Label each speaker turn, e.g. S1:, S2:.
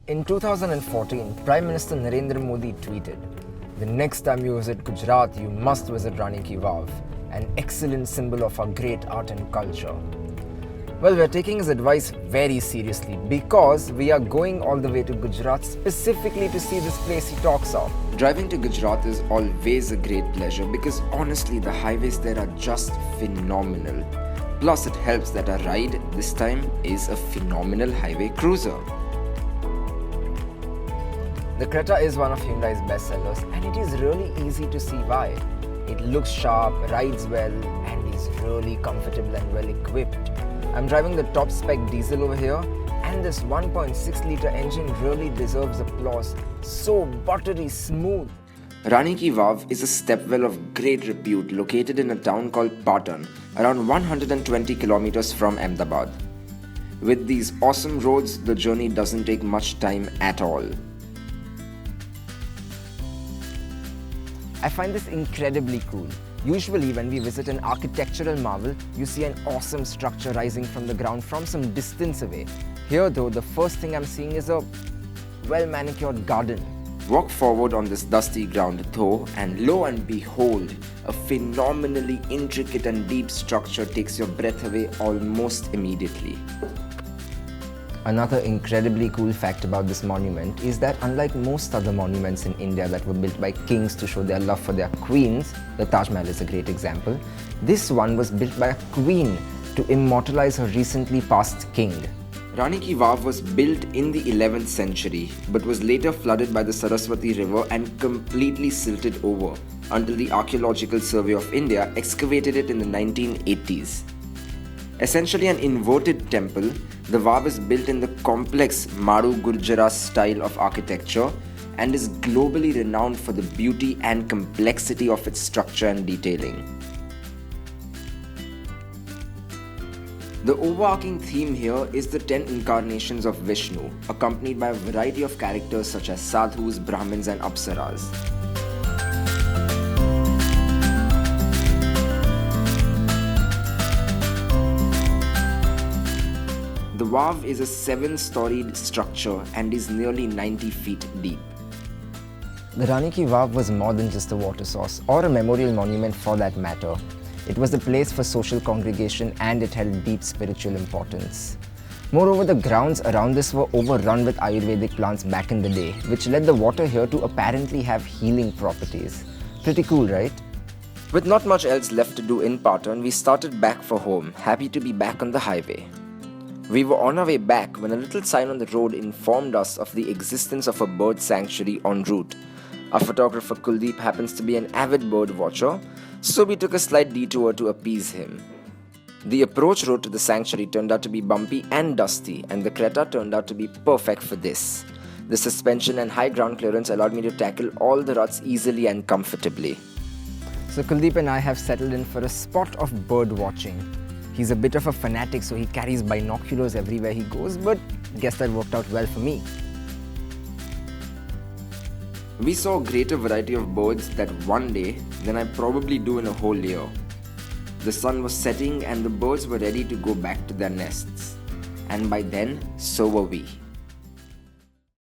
S1: In 2014, Prime Minister Narendra Modi tweeted, "The next time you visit Gujarat, you must visit Rani Ki Vav, an excellent symbol of our great art and culture." Well, we're taking his advice very seriously because we are going all the way to Gujarat specifically to see this place he talks of. Driving to Gujarat is always a great pleasure because honestly, the highways there are just phenomenal. Plus, it helps that our ride this time is a phenomenal highway cruiser. The Creta is one of Hyundai's best sellers and it is really easy to see why. It looks sharp, rides well and is really comfortable and well equipped. I'm driving the top spec diesel over here and this 1.6 litre engine really deserves applause. So buttery smooth. Rani Ki Vav is a stepwell of great repute located in a town called Patan, around 120 kilometers from Ahmedabad. With these awesome roads, the journey doesn't take much time at all. I find this incredibly cool. Usually when we visit an architectural marvel, you see an awesome structure rising from the ground from some distance away. Here though, the first thing I'm seeing is a well-manicured garden. Walk forward on this dusty ground though, and lo and behold, a phenomenally intricate and deep structure takes your breath away almost immediately. Another incredibly cool fact about this monument is that unlike most other monuments in India that were built by kings to show their love for their queens, the Taj Mahal is a great example, this one was built by a queen to immortalize her recently passed king. Rani Ki Vav was built in the 11th century but was later flooded by the Saraswati river and completely silted over until the Archaeological Survey of India excavated it in the 1980s. Essentially an inverted temple, the Vav is built in the complex Maru Gurjara style of architecture and is globally renowned for the beauty and complexity of its structure and detailing. The overarching theme here is the 10 incarnations of Vishnu, accompanied by a variety of characters such as sadhus, brahmins and apsaras. The Vav is a 7-storied structure and is nearly 90 feet deep. The Rani Ki Vav was more than just a water source or a memorial monument for that matter. It was a place for social congregation and it held deep spiritual importance. Moreover, the grounds around this were overrun with Ayurvedic plants back in the day, which led the water here to apparently have healing properties. Pretty cool, right? With not much else left to do in Patan, we started back for home, happy to be back on the highway. We were on our way back when a little sign on the road informed us of the existence of a bird sanctuary en route. Our photographer Kuldeep happens to be an avid bird watcher, so we took a slight detour to appease him. The approach road to the sanctuary turned out to be bumpy and dusty, and the Creta turned out to be perfect for this. The suspension and high ground clearance allowed me to tackle all the ruts easily and comfortably. So Kuldeep and I have settled in for a spot of bird watching. He's a bit of a fanatic, so he carries binoculars everywhere he goes, but guess that worked out well for me. We saw a greater variety of birds that one day than I probably do in a whole year. The sun was setting and the birds were ready to go back to their nests. And by then, so were we.